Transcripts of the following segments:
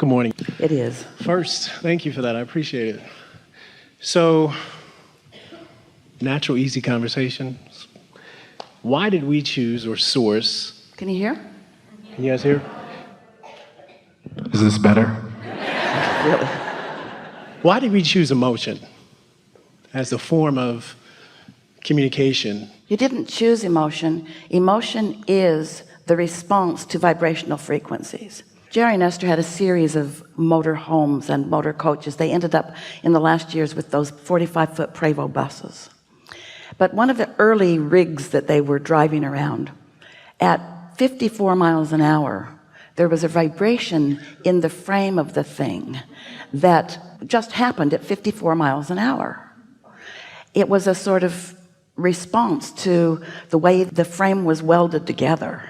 Good morning. It is. First, thank you for that. I appreciate it. So, natural, easy conversations. Why did we choose or source? Can you hear? Can you guys hear? Is this better? Really? Why did we choose emotion as a form of communication? You didn't choose emotion. Emotion is the response to vibrational frequencies. Jerry and Esther had a series of motor homes and motor coaches. They ended up in the last years with those 45-foot Prevost buses. But one of the early rigs that they were driving around, at 54 miles an hour, there was a vibration in the frame of the thing that just happened at 54 miles an hour. It was a sort of response to the way the frame was welded together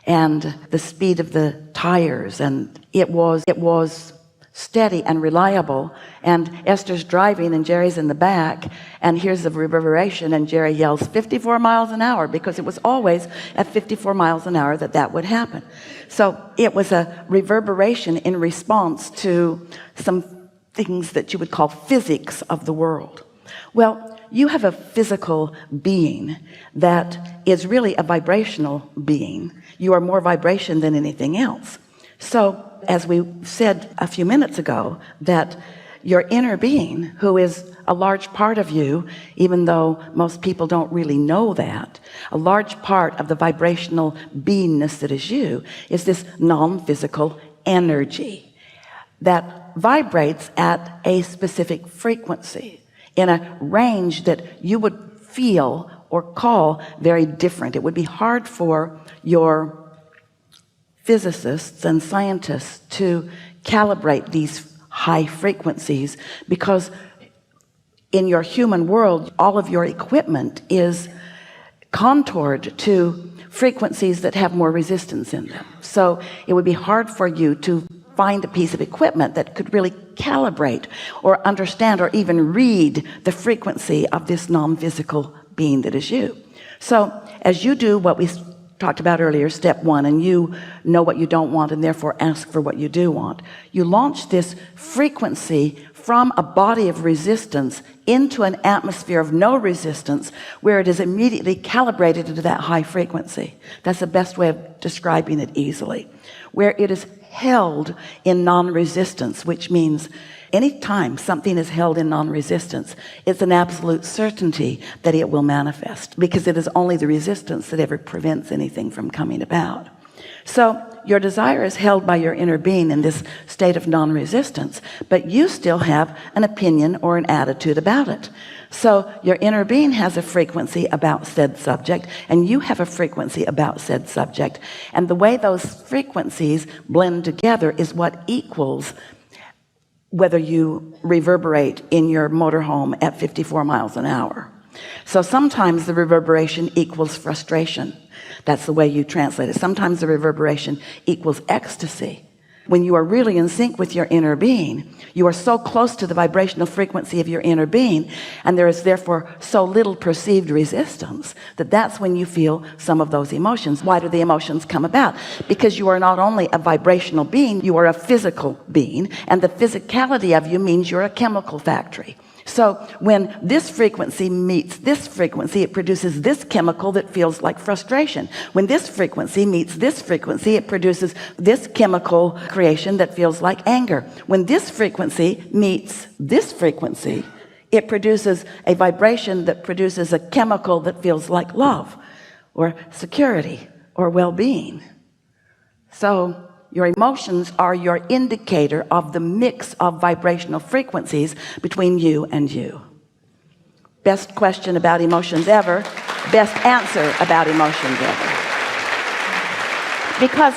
and the speed of the tires, and it was steady and reliable. And Esther's driving and Jerry's in the back, and here's the reverberation, and Jerry yells 54 miles an hour, because it was always at 54 miles an hour that would happen. So it was a reverberation in response to some things that you would call physics of the world. Well, you have a physical being that is really a vibrational being. You are more vibration than anything else. So as we said a few minutes ago, that your inner being, who is a large part of you, even though most people don't really know that, a large part of the vibrational beingness that is you, is this non-physical energy that vibrates at a specific frequency in a range that you would feel or call very different. It would be hard for your physicists and scientists to calibrate these high frequencies, because in your human world, all of your equipment is contoured to frequencies that have more resistance in them. So it would be hard for you to find a piece of equipment that could really calibrate or understand or even read the frequency of this non-physical being that is you. So as you do what we talked about earlier, step one, and you know what you don't want and therefore ask for what you do want, you launch this frequency from a body of resistance into an atmosphere of no resistance, where it is immediately calibrated into that high frequency. That's the best way of describing it easily, where it is held in non-resistance, which means anytime something is held in non-resistance, it's an absolute certainty that it will manifest, because it is only the resistance that ever prevents anything from coming about. So your desire is held by your inner being in this state of non-resistance, but you still have an opinion or an attitude about it. So your inner being has a frequency about said subject, and you have a frequency about said subject, and the way those frequencies blend together is what equals whether you reverberate in your motorhome at 54 miles an hour. So sometimes the reverberation equals frustration. That's the way you translate it. Sometimes the reverberation equals ecstasy. When you are really in sync with your inner being, you are so close to the vibrational frequency of your inner being, and there is therefore so little perceived resistance, that that's when you feel some of those emotions. Why do the emotions come about? Because you are not only a vibrational being, you are a physical being, and the physicality of you means you're a chemical factory. So when this frequency meets this frequency, it produces this chemical that feels like frustration. When this frequency meets this frequency, it produces this chemical creation that feels like anger. When this frequency meets this frequency, it produces a vibration that produces a chemical that feels like love or security or well-being. So your emotions are your indicator of the mix of vibrational frequencies between you and you. Best question about emotions ever. Best answer about emotions ever. Because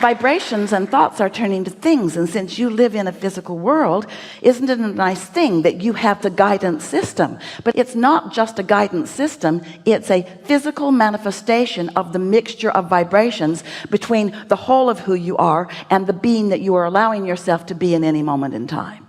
vibrations and thoughts are turning to things, and since you live in a physical world, isn't it a nice thing that you have the guidance system? But it's not just a guidance system, it's a physical manifestation of the mixture of vibrations between the whole of who you are and the being that you are allowing yourself to be in any moment in time.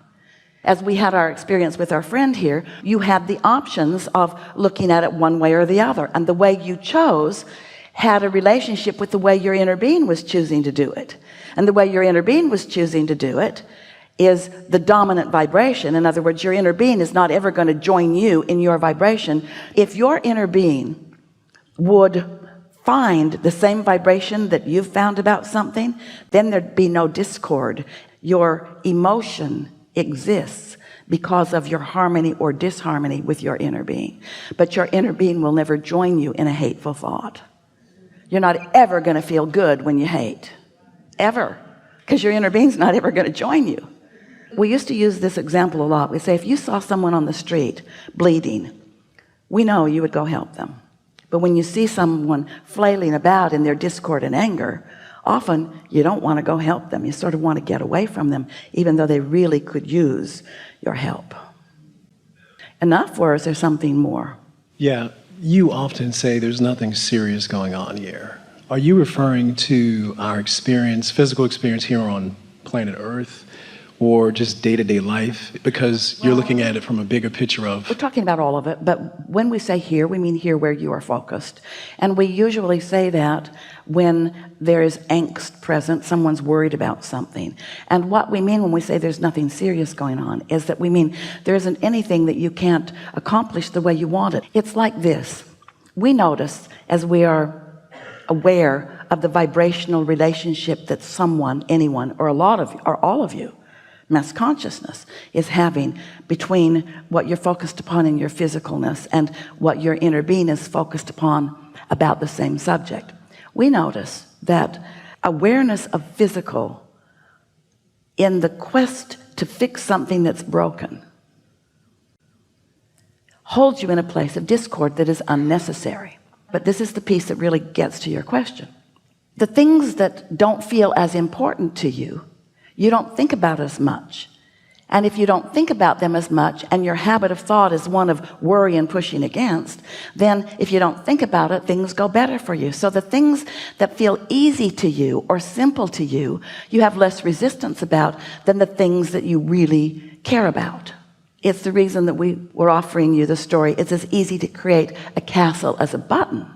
As we had our experience with our friend here, you had the options of looking at it one way or the other, and the way you chose had a relationship with the way your inner being was choosing to do it. And the way your inner being was choosing to do it is the dominant vibration. In other words, your inner being is not ever going to join you in your vibration. If your inner being would find the same vibration that you've found about something, then there'd be no discord. Your emotion exists because of your harmony or disharmony with your inner being. But your inner being will never join you in a hateful thought. You're not ever going to feel good when you hate, ever, because your inner being's not ever going to join you. We used to use this example a lot. We say, if you saw someone on the street bleeding, we know you would go help them. But when you see someone flailing about in their discord and anger, often you don't want to go help them. You sort of want to get away from them, even though they really could use your help. Enough, or is there something more? Yeah, you often say there's nothing serious going on here. Are you referring to our experience, physical experience here on planet Earth, or just day-to-day life? Because you're looking at it from a bigger picture of... We're talking about all of it, but when we say here, we mean here where you are focused. And we usually say that when there is angst present, someone's worried about something. And what we mean when we say there's nothing serious going on is that we mean there isn't anything that you can't accomplish the way you want it. It's like this. We notice, as we are aware of the vibrational relationship that someone, anyone, or a lot of, or all of you, mass consciousness, is having between what you're focused upon in your physicalness and what your inner being is focused upon about the same subject. We notice that awareness of physical in the quest to fix something that's broken holds you in a place of discord that is unnecessary. But this is the piece that really gets to your question. The things that don't feel as important to you, you don't think about as much. And if you don't think about them as much, and your habit of thought is one of worry and pushing against, then if you don't think about it, things go better for you. So the things that feel easy to you or simple to you, you have less resistance about than the things that you really care about. It's the reason that we were offering you the story. It's as easy to create a castle as a button.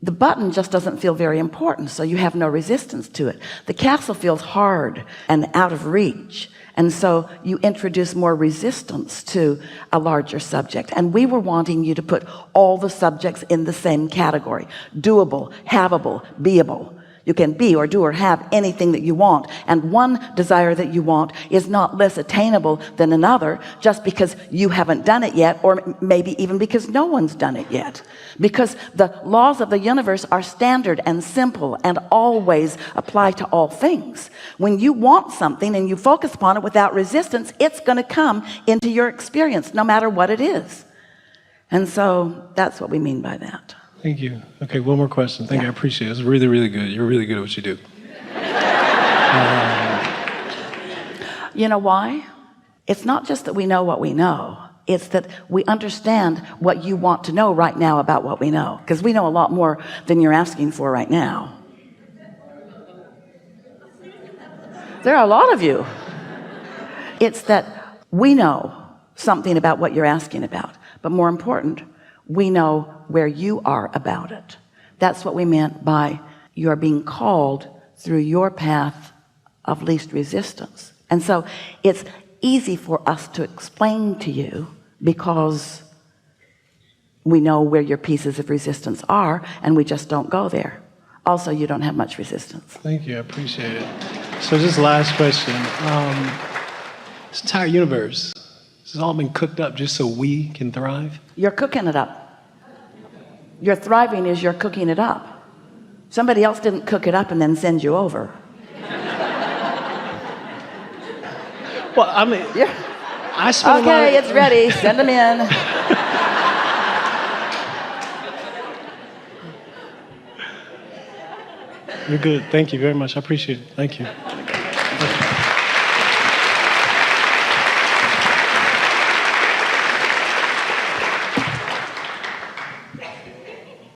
The button just doesn't feel very important, so you have no resistance to it. The castle feels hard and out of reach, and so you introduce more resistance to a larger subject. And we were wanting you to put all the subjects in the same category: doable, havable, beable. You can be or do or have anything that you want, and one desire that you want is not less attainable than another just because you haven't done it yet, or maybe even because no one's done it yet, because the laws of the universe are standard and simple and always apply to all things. When you want something and you focus upon it without resistance, it's going to come into your experience no matter what it is. And so that's what we mean by that. Thank you. Okay, one more question. Thank you. I appreciate it. It's really, really good. You're really good at what you do. You know why? It's not just that we know what we know. It's that we understand what you want to know right now about what we know, because we know a lot more than you're asking for right now. There are a lot of you. It's that we know something about what you're asking about, but more important, we know where you are about it. That's what we meant by you're being called through your path of least resistance. And so it's easy for us to explain to you because we know where your pieces of resistance are, and we just don't go there. Also, you don't have much resistance. Thank you. I appreciate it. So just last question. This entire universe, this has all been cooked up just so we can thrive? You're cooking it up. Your thriving is you're cooking it up. Somebody else didn't cook it up and then send you over. Well, I mean, Yeah. I spent Okay, it's ready. Send them in. You're good. Thank you very much. I appreciate it. Thank you.